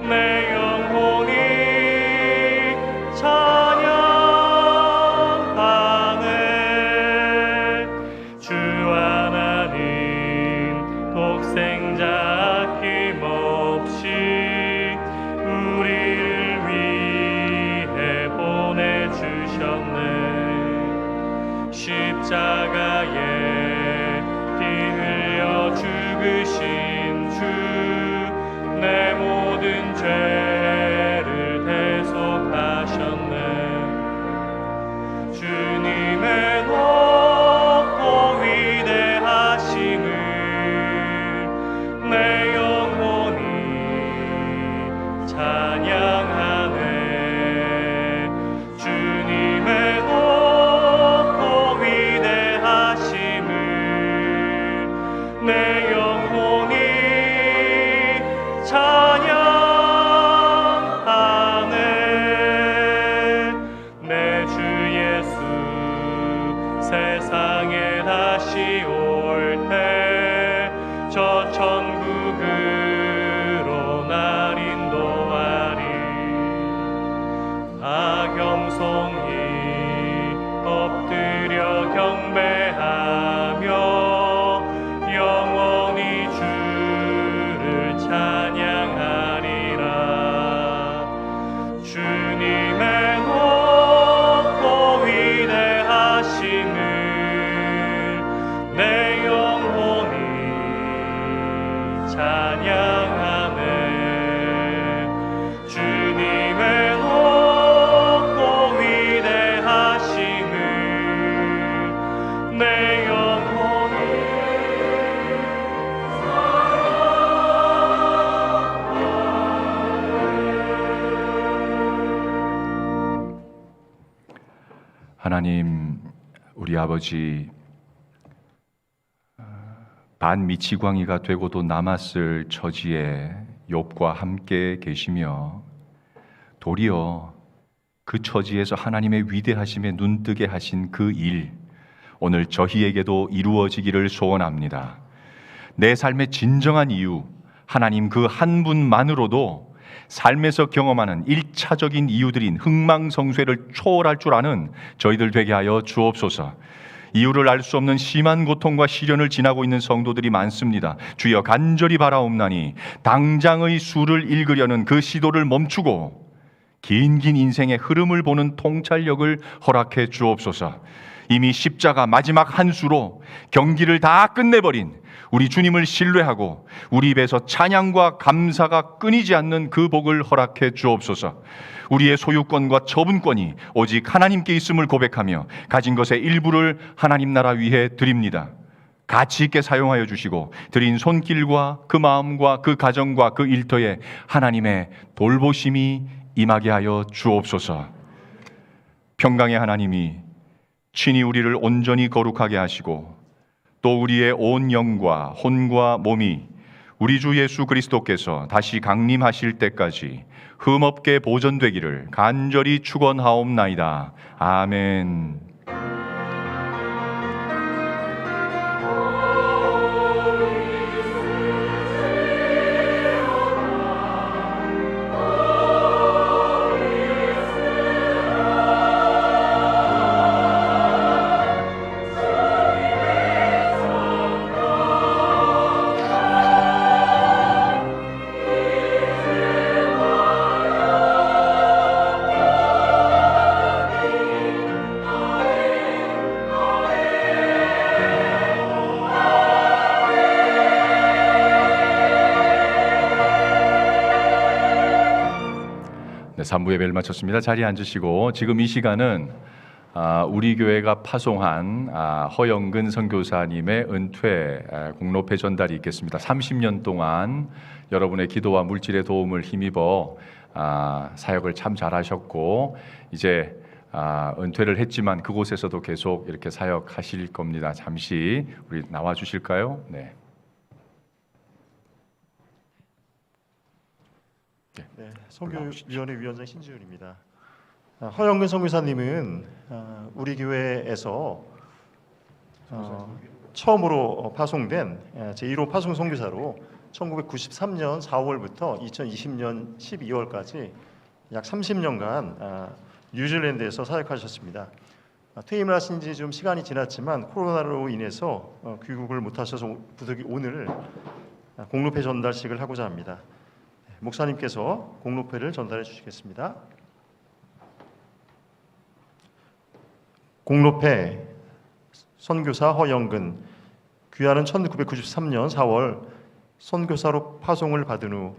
내 영혼이 찬양하네. 주 하나님 독생자 아낌없이 우리를 보내주셨네. 십자가에 피 흘려 죽으신 주 내 모든 죄를 대속하셨네. 주님의 높고 위대하심을 내 다 겸손히 엎드려 경배하며 영원히 주를 찬양하리라. 주님의 높고 위대하심을 내 영혼이 찬양하네. 주님의 높고 위대하심을 내 영혼이 하나님, 우리 아버지, 반미치광이가 되고도 남았을 처지에 욥과 함께 계시며 도리어 그 처지에서 하나님의 위대하심에 눈뜨게 하신 그 일, 오늘 저희에게도 이루어지기를 소원합니다. 내 삶의 진정한 이유, 하나님 그 한 분만으로도 삶에서 경험하는 일차적인 이유들인 흥망성쇠를 초월할 줄 아는 저희들 되게 하여 주옵소서. 이유를 알 수 없는 심한 고통과 시련을 지나고 있는 성도들이 많습니다. 주여 간절히 바라옵나니 당장의 수를 읽으려는 그 시도를 멈추고 긴긴 인생의 흐름을 보는 통찰력을 허락해 주옵소서. 이미 십자가 마지막 한 수로 경기를 다 끝내버린 우리 주님을 신뢰하고 우리 입에서 찬양과 감사가 끊이지 않는 그 복을 허락해 주옵소서. 우리의 소유권과 처분권이 오직 하나님께 있음을 고백하며 가진 것의 일부를 하나님 나라 위해 드립니다. 가치 있게 사용하여 주시고 드린 손길과 그 마음과 그 가정과 그 일터에 하나님의 돌보심이 임하게 하여 주옵소서. 평강의 하나님이 친히 우리를 온전히 거룩하게 하시고 또 우리의 온 영과 혼과 몸이 우리 주 예수 그리스도께서 다시 강림하실 때까지 흠없게 보존되기를 간절히 축원하옵나이다. 아멘. 네, 3부 예배를 마쳤습니다. 자리에 앉으시고 지금 이 시간은 우리 교회가 파송한 허영근 선교사님의 은퇴 공로패 전달이 있겠습니다. 30년 동안 여러분의 기도와 물질의 도움을 힘입어 사역을 참 잘하셨고 이제 은퇴를 했지만 그곳에서도 계속 이렇게 사역하실 겁니다. 잠시 우리 나와 주실까요? 네. 네, 선교위원회 위원장 신지율입니다. 허영근 선교사님은 우리 교회에서 처음으로 파송된 제1호 파송 선교사로 1993년 4월부터 2020년 12월까지 약 30년간 뉴질랜드에서 사역하셨습니다. 퇴임을 하신 지 좀 시간이 지났지만 코로나로 인해서 귀국을 못하셔서 부득이 오늘 공로패 전달식을 하고자 합니다. 목사님께서 공로패를 전달해 주시겠습니다. 공로패 선교사 허영근, 귀하는 1993년 4월 선교사로 파송을 받은 후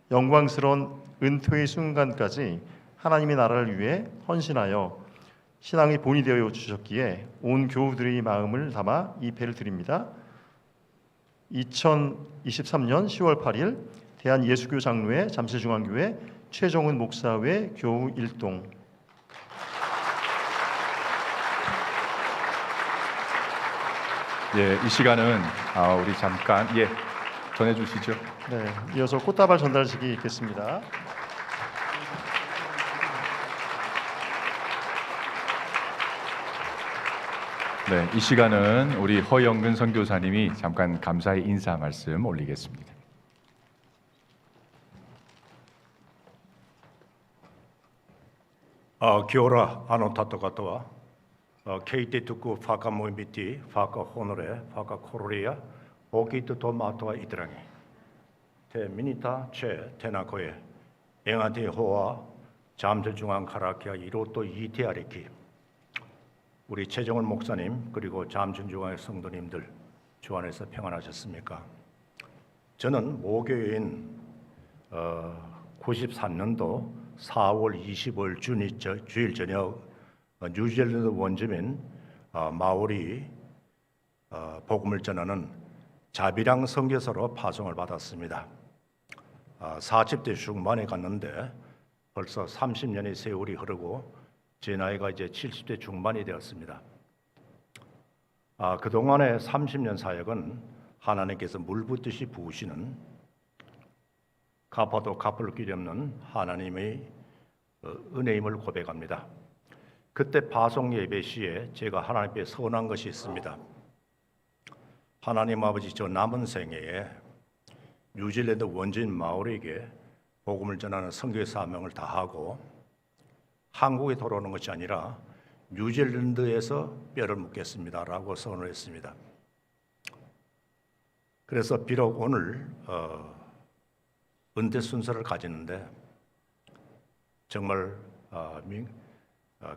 영광스러운 은퇴의 순간까지 하나님의 나라를 위해 헌신하여 신앙의 본이 되어 주셨기에 온 교우들의 마음을 담아 이 패를 드립니다. 2023년 10월 8일 대한예수교 장로회 잠실중앙교회 최정훈 목사회 교우 일동. 예, 이 시간은 우리 잠깐 전해 주시죠. 네, 이어서 꽃다발 전달식이 있겠습니다. 네, 이 시간은 우리 허영근 선교사님이 잠깐 감사의 인사 말씀 올리겠습니다. Kiora annotato Keite tuku whaka moimiti, whaka honore, whaka kororea, hoki te tō mātua itirangi. Te minita che tēnā koe, engati hoa 잠들 중앙 카라키아 이로또 이태아리키. 우리 최정원 목사님 그리고 잠준중앙의 성도님들 주 안에서 평안하셨습니까? 저는 모교인 93년도 4월 25일 주일 저녁 뉴질랜드 원주민 마오리 복음을 전하는 자비랑 선교사로 파송을 받았습니다. 40대 중반에 갔는데 벌써 30년의 세월이 흐르고 제 나이가 이제 70대 중반이 되었습니다. 그동안의 30년 사역은 하나님께서 물붓듯이 부으시는 갚아도 갚을 길이 없는 하나님의 은혜임을 고백합니다. 그때 파송 예배 시에 제가 하나님께 서운한 것이 있습니다. 하나님 아버지, 저 남은 생애에 뉴질랜드 원주민 마오리에게 복음을 전하는 선교의 사명을 다하고 한국에 돌아오는 것이 아니라 뉴질랜드에서 뼈를 묻겠습니다라고 선언을 했습니다. 그래서 비록 오늘 은퇴 순서를 가지는데 정말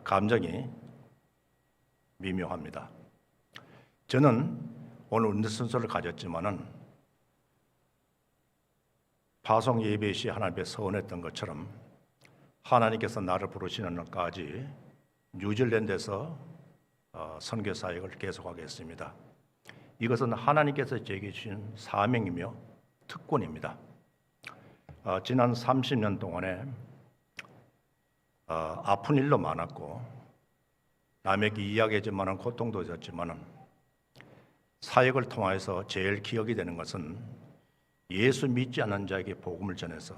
감정이 미묘합니다. 저는 오늘 은퇴 순서를 가졌지만은 파송 예배 시 하나님께 서원했던 것처럼 하나님께서 나를 부르시는 날까지 뉴질랜드에서 선교 사역을 계속하겠습니다. 이것은 하나님께서 제게 주신 사명이며 특권입니다. 지난 30년 동안에 아픈 일도 많았고 남에게 이야기하지 만한 고통도 있었지만 사역을 통해서 제일 기억이 되는 것은 예수 믿지 않는 자에게 복음을 전해서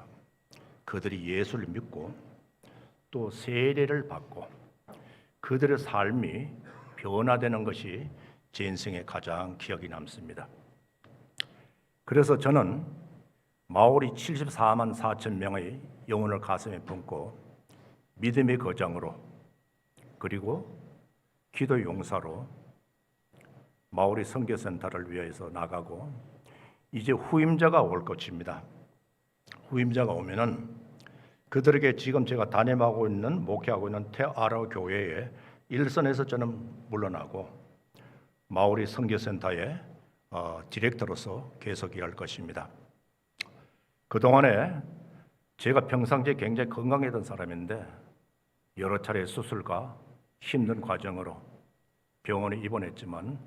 그들이 예수를 믿고 또 세례를 받고 그들의 삶이 변화되는 것이 제 인생의 가장 기억이 남습니다. 그래서 저는 마오리 74만 4천 명의 영혼을 가슴에 품고 믿음의 거장으로 그리고 기도 용사로 마오리 선교센터를 위해서 나가고 이제 후임자가 올 것입니다. 후임자가 오면은 그들에게 지금 제가 담임하고 있는 목회하고 있는 테아라 교회의 일선에서 저는 물러나고 마오리 선교센터의 디렉터로서 계속 일할 것입니다. 그동안에 제가 평상시에 굉장히 건강했던 사람인데 여러 차례 수술과 힘든 과정으로 병원에 입원했지만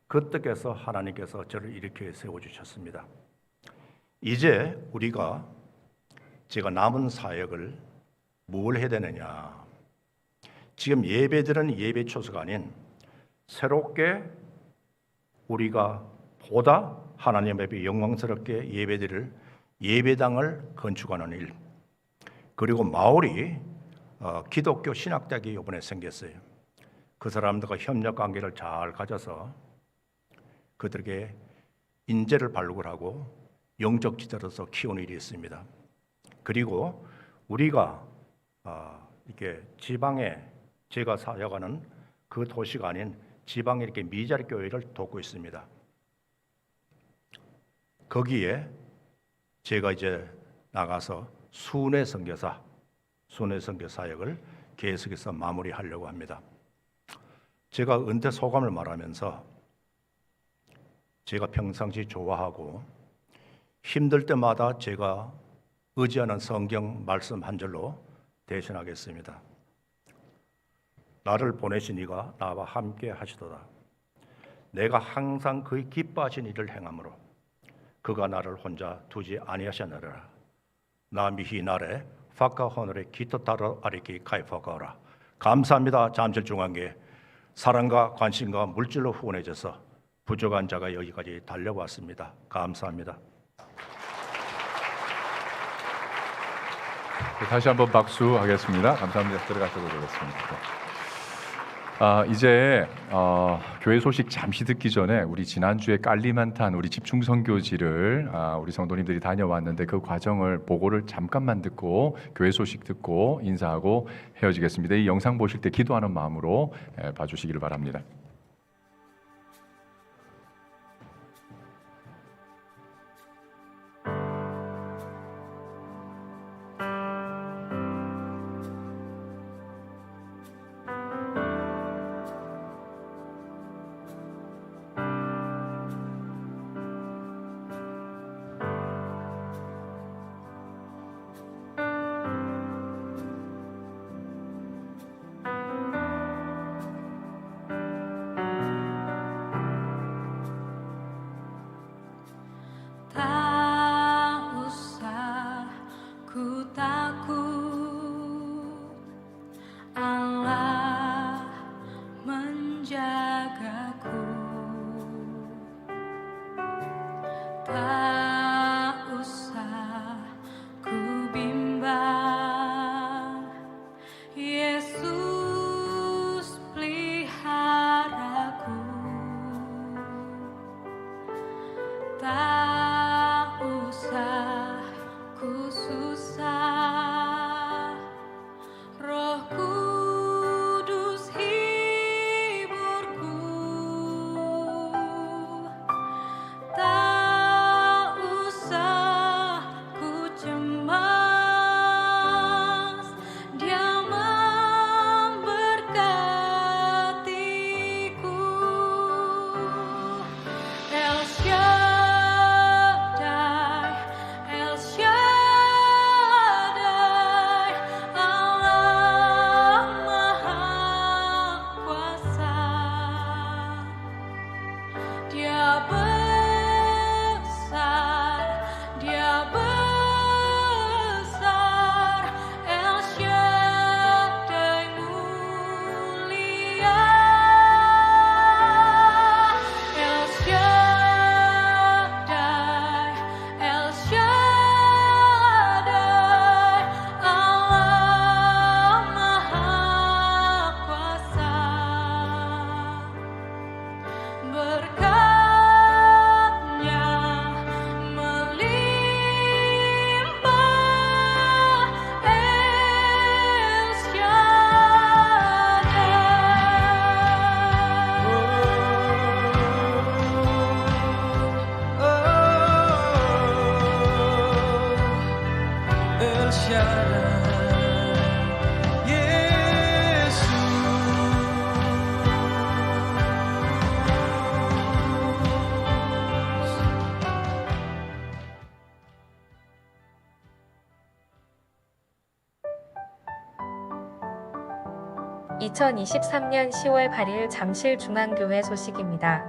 그 뜻에서 하나님께서 저를 일으켜 세워주셨습니다. 이제 우리가 제가 남은 사역을 뭘 해야 되느냐. 지금 예배들은 예배 초소가 아닌 새롭게 우리가 보다 하나님 앞에 영광스럽게 예배드릴 예배당을 건축하는 일. 그리고 마오리 기독교 신학대학이 이번에 생겼어요. 그 사람들과 협력 관계를 잘 가져서 그들에게 인재를 발굴하고 영적 지도로서 키우는 일이 있습니다. 그리고 우리가 이렇게 지방에 제가 사역하는 그 도시가 아닌 지방에 이렇게 미자리 교회를 돕고 있습니다. 거기에 제가 이제 나가서 순회 선교사 사역을 계속해서 마무리하려고 합니다. 제가 은퇴 소감을 말하면서 제가 평상시 좋아하고 힘들 때마다 제가 의지하는 성경 말씀 한 절로 대신하겠습니다. 나를 보내신 이가 나와 함께 하시도다. 내가 항상 그의 기뻐하신 일을 행함으로 그가 나를 혼자 두지 아니하셨느니라. 나 미히 나래 파카 호노레 기토타로 아리키 카이파가라. 감사합니다. 잠실중앙교회 사랑과 관심과 물질로 후원해줘서 부족한 자가 여기까지 달려왔습니다. 감사합니다. 다시 한번 박수하겠습니다. 감사합니다. 들어가셔도 되겠습니다. 이제 교회 소식 잠시 듣기 전에 우리 지난주에 깔리만탄 우리 집중 선교지를 우리 성도님들이 다녀왔는데 그 과정을 보고를 잠깐만 듣고 교회 소식 듣고 인사하고 헤어지겠습니다. 이 영상 보실 때 기도하는 마음으로 봐주시기를 바랍니다. Tak usah ku takut, Allah menjagaku. Tak usah ku bimbang, Yesus peliharaku. Tak usah ku susah, Roh Kudus hiburku. Tak usah ku cemas, Dia memberkatiku. El Shaddai, El Shaddai, Allah Maha Kuasa. Dia besar, Dia besar, El Shaddai mulia. El Shaddai, El Shaddai, Allah Maha Kuasa. Berkat-Nya melimpah, El Shaddai. El Shaddai, Yesus. 2023년 10월 8일 잠실중앙교회 소식입니다.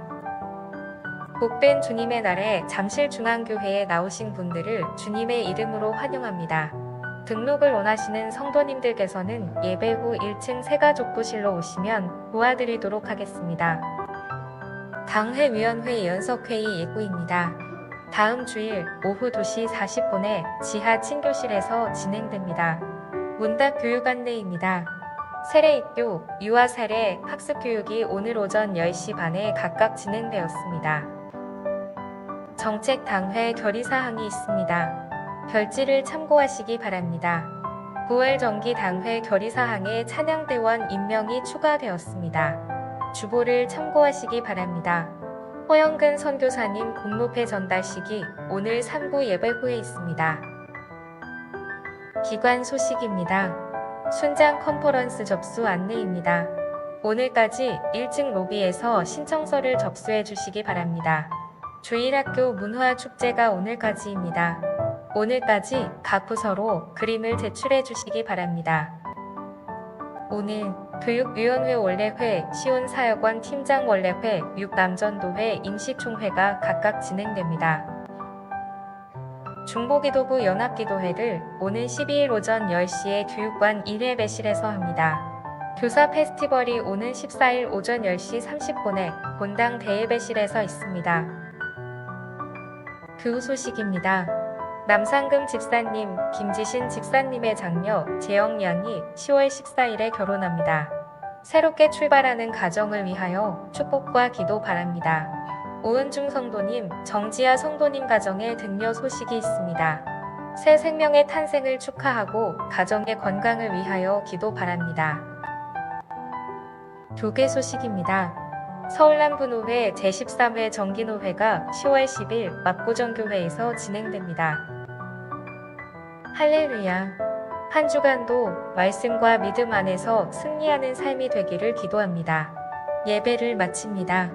복된 주님의 날에 잠실중앙교회에 나오신 분들을 주님의 이름으로 환영합니다. 등록을 원하시는 성도님들께서는 예배 후 1층 새가족부실로 오시면 도와드리도록 하겠습니다. 당회위원회 연석회의 예고입니다. 다음 주일 오후 2시 40분에 지하 친교실에서 진행됩니다. 문답 교육 안내입니다. 세례입교, 유아세례, 학습교육이 오늘 오전 10시 반에 각각 진행되었습니다. 정책 당회 결의사항이 있습니다. 별지를 참고하시기 바랍니다. 9월 정기 당회 결의사항에 찬양대원 임명이 추가되었습니다. 주보를 참고하시기 바랍니다. 허영근 선교사님 공로패 전달식이 오늘 3부 예배 후에 있습니다. 기관 소식입니다. 순장 컨퍼런스 접수 안내입니다. 오늘까지 1층 로비에서 신청서를 접수해 주시기 바랍니다. 주일학교 문화축제가 오늘까지입니다. 오늘까지 각 부서로 그림을 제출해 주시기 바랍니다. 오늘 교육위원회 원래회, 시온사역원 팀장 원래회, 6남전도회 임시총회가 각각 진행됩니다. 중보기도부 연합기도회를 오는 12일 오전 10시에 교육관 1예배실에서 합니다. 교사 페스티벌이 오는 14일 오전 10시 30분에 본당 대예배실에서 있습니다. 그 후 소식입니다. 남상금 집사님, 김지신 집사님의 장녀 재영양이 10월 14일에 결혼합니다. 새롭게 출발하는 가정을 위하여 축복과 기도 바랍니다. 오은중 성도님, 정지아 성도님 가정에 등려 소식이 있습니다. 새 생명의 탄생을 축하하고 가정의 건강을 위하여 기도 바랍니다. 교계 소식입니다. 서울남부노회 제13회 정기노회가 10월 10일 맙고정교회에서 진행됩니다. 할렐루야. 한 주간도 말씀과 믿음 안에서 승리하는 삶이 되기를 기도합니다. 예배를 마칩니다.